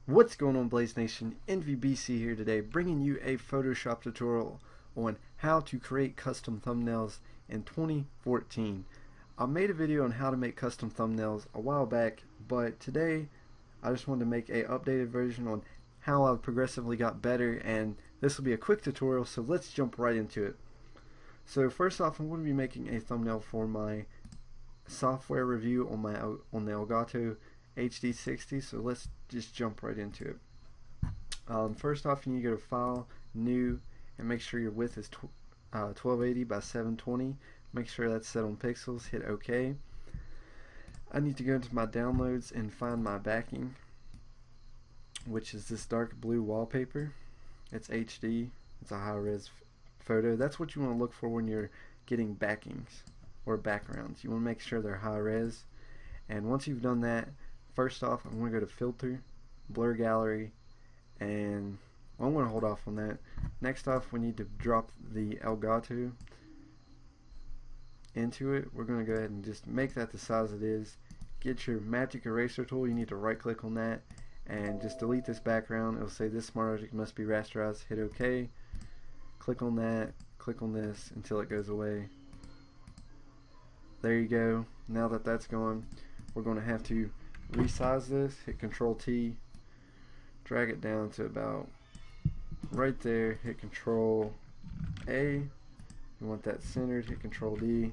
What's going on, Blaze Nation? NVBC here today, bringing you a Photoshop tutorial on how to create custom thumbnails in 2014. I made a video on how to make custom thumbnails a while back, but today I just wanted to make a updated version on how I've progressively got better, and this will be a quick tutorial, so let's jump right into it. So first off, I'm going to be making a thumbnail for my software review on the Elgato HD60, so let's just jump right into it. First off, you need to go to File, New, and make sure your width is 1280 by 720. Make sure that's set on pixels. Hit OK. I need to go into my downloads and find my backing, which is this dark blue wallpaper. It's HD. It's a high-res photo. That's what you want to look for when you're getting backings or backgrounds. You want to make sure they're high-res. And once you've done that, first off, I'm going to go to Filter, Blur Gallery, and I'm going to hold off on that. Next off, we need to drop the Elgato into it. We're going to go ahead and just make that the size it is. Get your Magic Eraser tool. You need to right click on that and just delete this background. It'll say this smart object must be rasterized. Hit OK. Click on that. Click on this until it goes away. There you go. Now that that's gone, we're going to have to resize this. Hit Control T, drag it down to about right there. Hit Control A. You want that centered. Hit Control D.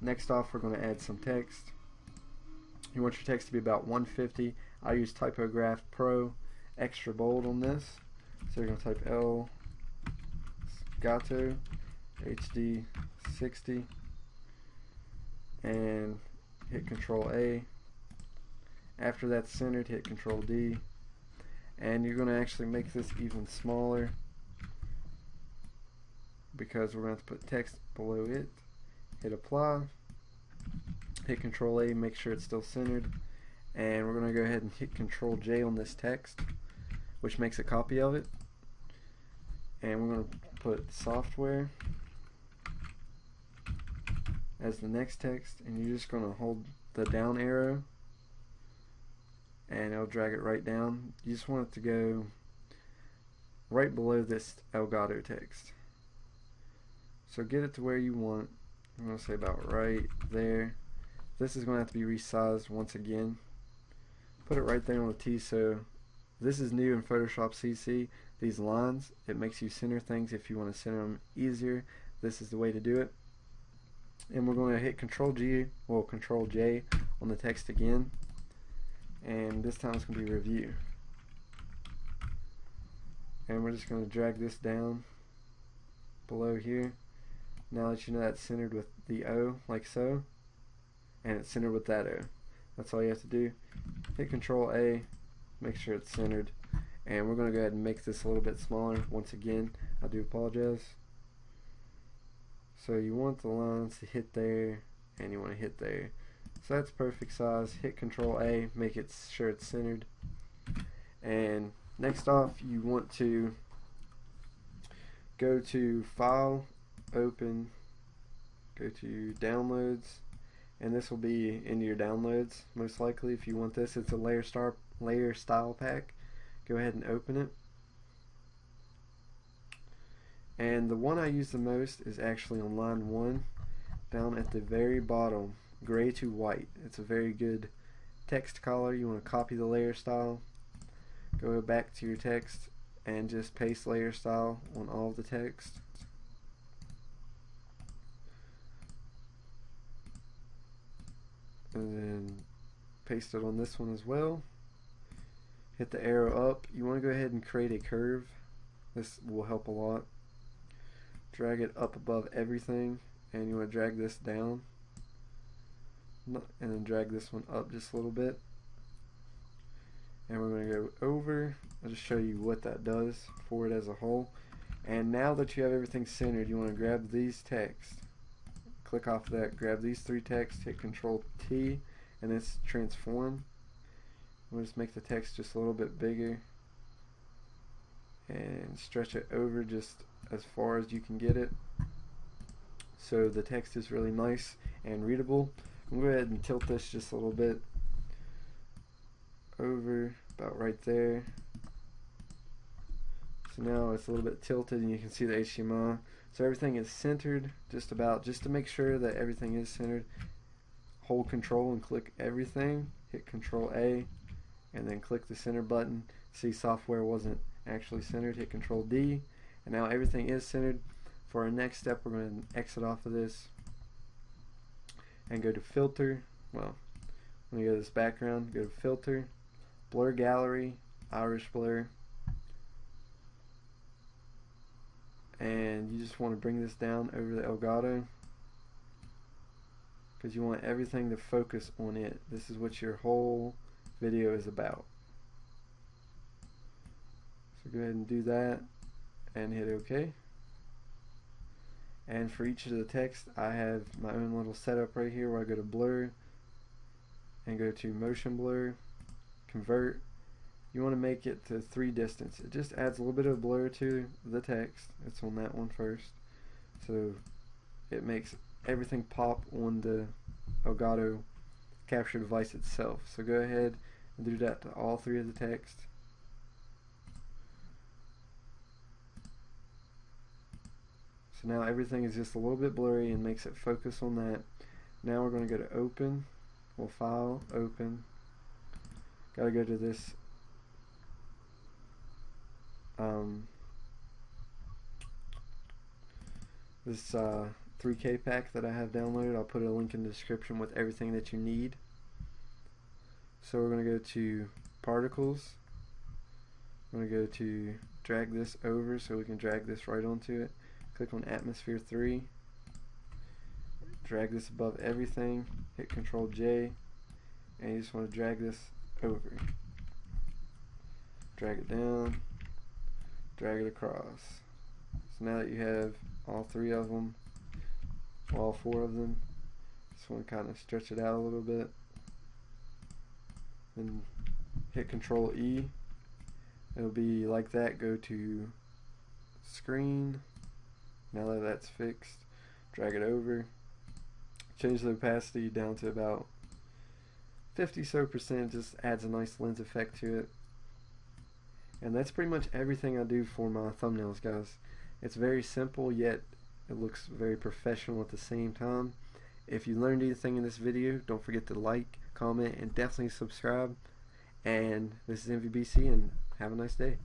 Next off, we're going to add some text. You want your text to be about 150. I use Typograph Pro extra bold on this, so you're going to type Elgato HD 60 and hit Control A. After that's centered, hit Control D, and you're going to actually make this even smaller because we're going to have to put text below it. Hit Apply, hit Control A, make sure it's still centered, and we're going to go ahead and hit Control J on this text, which makes a copy of it, and we're going to put software as the next text, and you're just going to hold the down arrow and it'll drag it right down. You just want it to go right below this Elgato text. So get it to where you want. I'm going to say about right there. This is going to have to be resized once again. Put it right there on the T. So this is new in Photoshop CC. These lines, it makes you center things if you want to center them easier. This is the way to do it. And we're going to hit Control J on the text again, and this time it's going to be Review, and we're just going to drag this down below here. Now that you know that's centered with the O, like so, and it's centered with that O, that's all you have to do. Hit Control A, make sure it's centered, and we're going to go ahead and make this a little bit smaller. Once again, I do apologize. So you want the lines to hit there, and you want to hit there. So that's perfect size. Hit Control A, make it sure it's centered. And next off, you want to go to File, Open, go to Downloads, and this will be in your downloads most likely if you want this. It's a layer style pack. Go ahead and open it. And the one I use the most is actually on line 1, down at the very bottom, gray to white. It's a very good text color. You want to copy the layer style, go back to your text, and just paste layer style on all of the text. And then paste it on this one as well. Hit the arrow up. You want to go ahead and create a curve. This will help a lot. Drag it up above everything, and you want to drag this down, and then drag this one up just a little bit, and we're going to go over. I'll just show you what that does for it as a whole. And now that you have everything centered, you want to grab these text, click off that, grab these 3 text, hit Control T, and it's transform. We'll just make the text just a little bit bigger and stretch it over just as far as you can get it, so the text is really nice and readable. I'm going to go ahead and tilt this just a little bit over about right there. So now it's a little bit tilted and you can see the HDMI. So everything is centered just to make sure that everything is centered. Hold control and click everything, hit control A, and then click the center button. See, software wasn't actually centered, hit control D, and now everything is centered. For our next step, we're going to exit off of this and go to filter. Well, when you go to this background, go to filter, blur gallery, Irish blur, and you just want to bring this down over the Elgato because you want everything to focus on it. This is what your whole video is about. So go ahead and do that and hit OK. And for each of the text, I have my own little setup right here where I go to blur and go to motion blur, convert. You want to make it to 3 distance. It just adds a little bit of blur to the text. It's on that one first. So it makes everything pop on the Elgato capture device itself. So go ahead and do that to all 3 of the text. So now everything is just a little bit blurry and makes it focus on that. Now we're going to go to open. Well, file, open. Got to go to this this 3K pack that I have downloaded. I'll put a link in the description with everything that you need. So we're going to go to particles. I'm going to go to drag this over so we can drag this right onto it. Click on Atmosphere 3. Drag this above everything. Hit Control J. And you just want to drag this over. Drag it down. Drag it across. So now that you have all 3 of them, all 4 of them, just want to kind of stretch it out a little bit. Then hit Control E. It'll be like that. Go to screen. Now that that's fixed, drag it over. Change the opacity down to about 50% just adds a nice lens effect to it. And that's pretty much everything I do for my thumbnails, guys. It's very simple, yet it looks very professional at the same time. If you learned anything in this video, don't forget to like, comment, and definitely subscribe. And this is MVBC, and have a nice day.